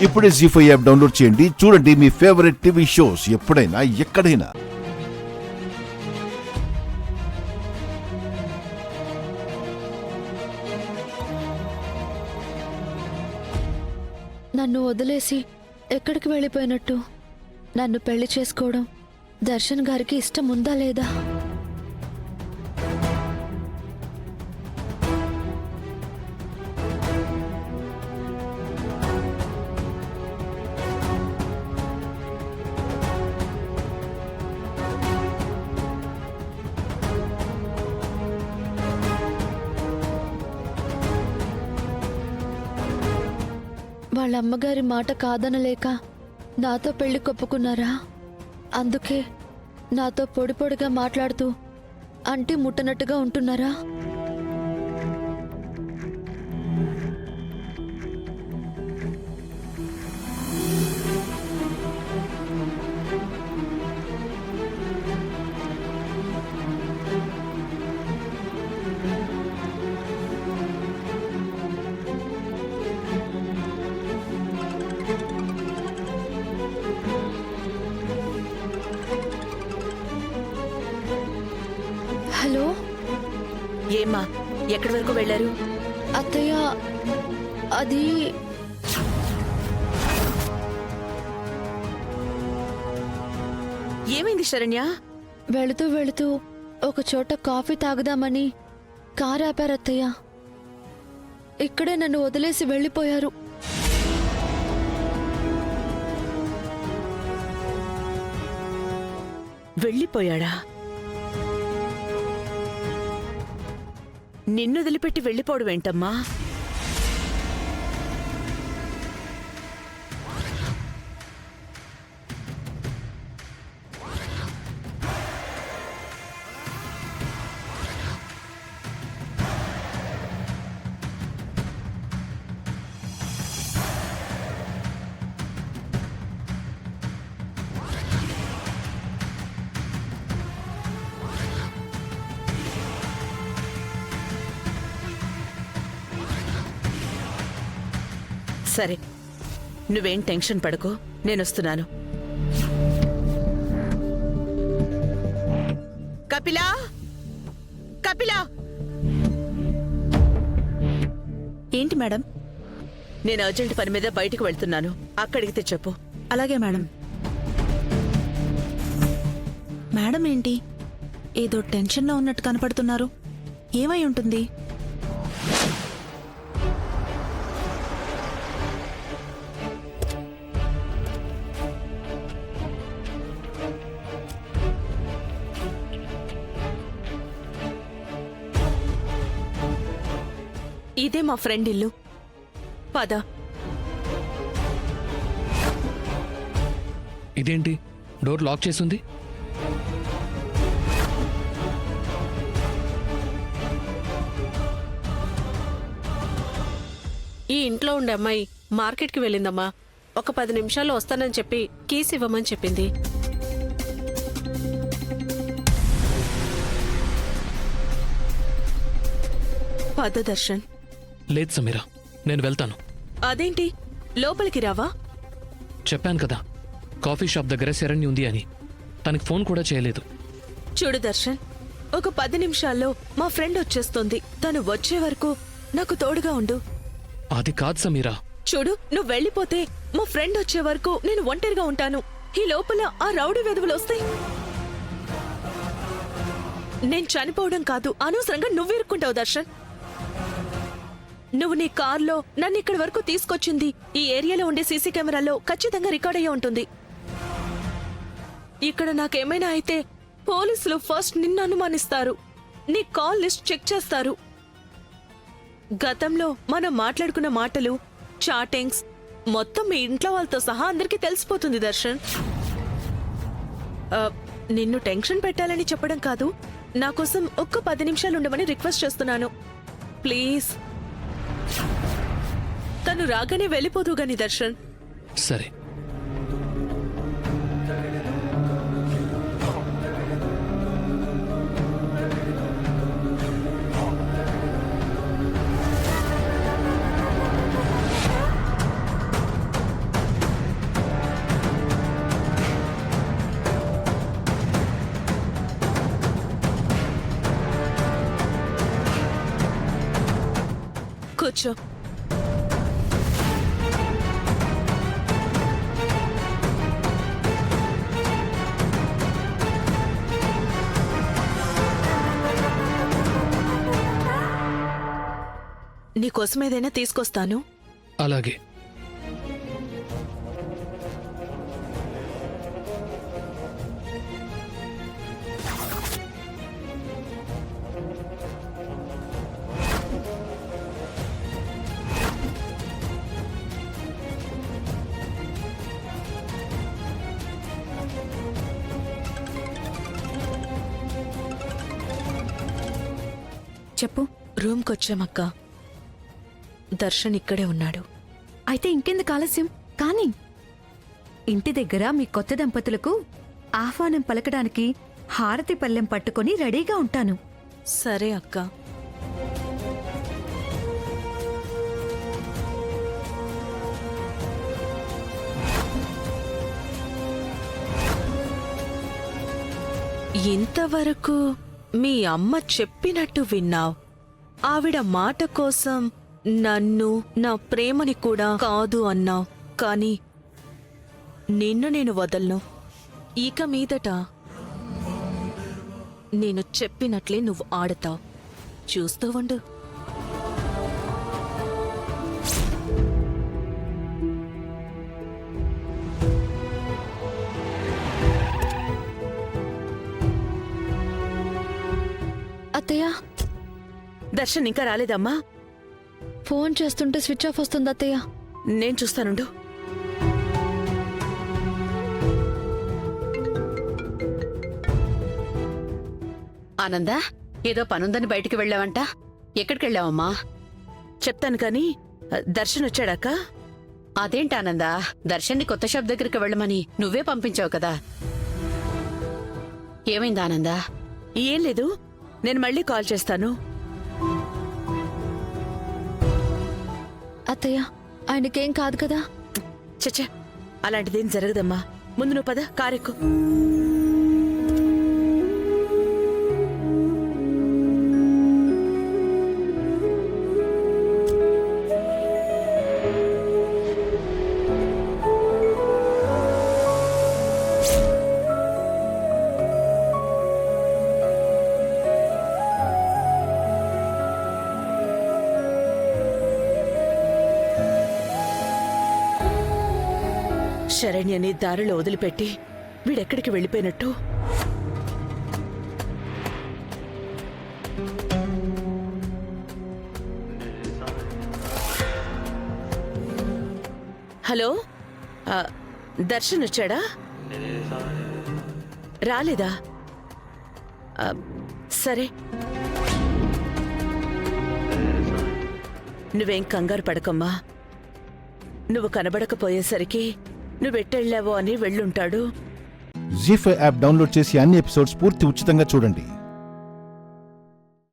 ఇప్పుడే జీ5 app download చేయండి. చూడండి మీ ఫేవరెట్ టీవీ షోస్ ఎప్పుడైనా ఎక్కడైనా. నన్ను వదిలేసి ఎక్కడికి వెళ్ళిపోయినట్టు? నన్ను పెళ్లి చేసుకోవడం దర్శన్ గారికి ఇష్టం ఉందా లేదా? వాళ్ళ అమ్మగారి మాట కాదనలేక నాతో పెళ్లి కొప్పుకున్నారా? అందుకే నాతో పొడి పొడిగా మాట్లాడుతూ అంటి ముట్టనట్టుగా ఉంటున్నారా? హలో ఏమ్మా, ఎక్కడి వరకు వెళ్లారు? అత్తయ్య, అది ఏమైంది శరణ్య? వెళుతూ వెళుతూ ఒక చోట కాఫీ తాగుదామని కారు ఆపారత్తయ్య. ఇక్కడే నన్ను వదిలేసి వెళ్ళిపోయారు. వెళ్ళిపోయాడా? నిన్ను వదిలిపెట్టి వెళ్ళిపోవడం ఏంటమ్మా? సరే, నువ్వేం టెన్షన్ పడకు, నేనొస్తున్నాను. కపిలా, కపిలా! ఏంటి మేడం? నేను అర్జెంట్ పని మీద బయటికి వెళ్తున్నాను, అక్కడికి చెప్పు. అలాగే మేడం. మేడం ఏంటి ఏదో టెన్షన్లో ఉన్నట్టు కనపడుతున్నారు? ఏమై ఉంటుంది? ఇదే మా ఫ్రెండ్ ఇల్లు, పద. ఇదేంటి డోర్ లాక్ చేసుంది? ఈ ఇంట్లో ఉండే అమ్మాయి మార్కెట్కి వెళ్ళిందమ్మా. ఒక 10 నిమిషాల్లో వస్తానని చెప్పి కీస్ ఇవ్వమని చెప్పింది. పద దర్శన్. లేదు సమీరా, నేను వెళ్తాను. అదేంటి, లోపలికి రావా? చెప్పాను కదా, కాఫీ షాప్ దగ్గర శరణ్య ఉంది అని. తనకి ఫోన్ కూడా చేయలేదు. చూడు దర్శన్, ఒక 10 నిమిషాల్లో మా ఫ్రెండ్ వచ్చేస్తుంది. తను వచ్చే వరకు నాకు తోడుగా ఉండు. అది కాదు సమీరా. చూడు, నువ్వు వెళ్ళిపోతే మా ఫ్రెండ్ వచ్చే వరకు నేను ఒంటరిగా ఉంటాను. ఈ లోపల ఆ రౌడీ వెధవులు వస్తే నేను చనిపోవడం కాదు, అనవసరంగా నువ్వు ఇరుక్కుంటావు దర్శన్. నువ్వు నీ కార్లో నన్ను ఇక్కడి వరకు తీసుకొచ్చింది ఈ ఏరియాలో ఉండే సీసీ కెమెరాలో ఖచ్చితంగా రికార్డ్ అయ్యే ఉంటుంది. ఇక్కడ నాకేమైనా అయితే పోలీసులు ఫస్ట్ నిన్ను అనుమానిస్తారు, నీ కాల్ లిస్ట్ చెక్ చేస్తారు. గతంలో మనం మాట్లాడుకున్న మాటలు, చాటింగ్స్ మొత్తం మీ ఇంట్లో వాళ్ళతో సహా అందరికీ తెలిసిపోతుంది దర్శన్. నిన్ను టెన్షన్ పెట్టాలని చెప్పడం కాదు, నా కోసం ఒక్క 10 నిమిషాలు ఉండమని రిక్వెస్ట్ చేస్తున్నాను ప్లీజ్. తను రాగానే వెళ్ళిపోదు గాని దర్శన్. సరే. వచ్చావు? నీకోసం ఏదైనా తీసుకొస్తాను. అలాగే. చెప్పు. రూమ్కొచ్చామక్క. దర్శన్ ఇక్కడే ఉన్నాడు. అయితే ఇంకెందుకు ఆలస్యం? కానీ ఇంటి దగ్గర మీ కొత్త దంపతులకు ఆహ్వానం పలకడానికి హారతి పళ్ళెం పట్టుకొని రెడీగా ఉంటాను. సరే అక్క. ఇంతవరకు మీ అమ్మ చెప్పినట్టు విన్నావ్. ఆవిడ మాట కోసం నన్ను, నా ప్రేమని కూడా కాదు అన్నావ్. కాని నిన్ను నేను వదలను. ఇక మీదట నేను చెప్పినట్లే నువ్వు ఆడతావు. చూస్తూ ఉండు. అత్తయ్య, దర్శన్ ఇంకా రాలేదమ్మా? ఫోన్ చేస్తుంటే స్విచ్ ఆఫ్ వస్తుంది అత్తయ్య. నేను చూస్తానుండు. ఆనందా, ఏదో పనుందని బయటికి వెళ్ళావంట. ఎక్కడికి వెళ్ళావమ్మా? చెప్తాను కాని దర్శన్ వచ్చాడాక? అదేంటి ఆనందా, దర్శన్ని కొత్త షాప్ దగ్గరికి వెళ్ళమని నువ్వే పంపించావు కదా. ఏమైంది ఆనందా? ఏం లేదు, నేను మళ్ళీ కాల్ చేస్తాను. అత్తయ్య, ఆయనకేం కాదు కదా? చచ్చా, అలాంటిదేం జరగదమ్మా. ముందు నువ్వు పద, కారెక్కు. శరణ్యని దారిలో వదిలిపెట్టి వీడెక్కడికి వెళ్ళిపోయినట్టు? హలో, దర్శన్ వచ్చాడా? రాలేదా? సరే, నువ్వేం కంగారు పడకమ్మా. నువ్వు కనబడకపోయేసరికి నువ్వెట్టెళ్ళావో అని వెళ్ళుంటాడు. జీ5 యాప్ డౌన్లోడ్ చేసి అన్ని ఎపిసోడ్స్ పూర్తి ఉచితంగా చూడండి.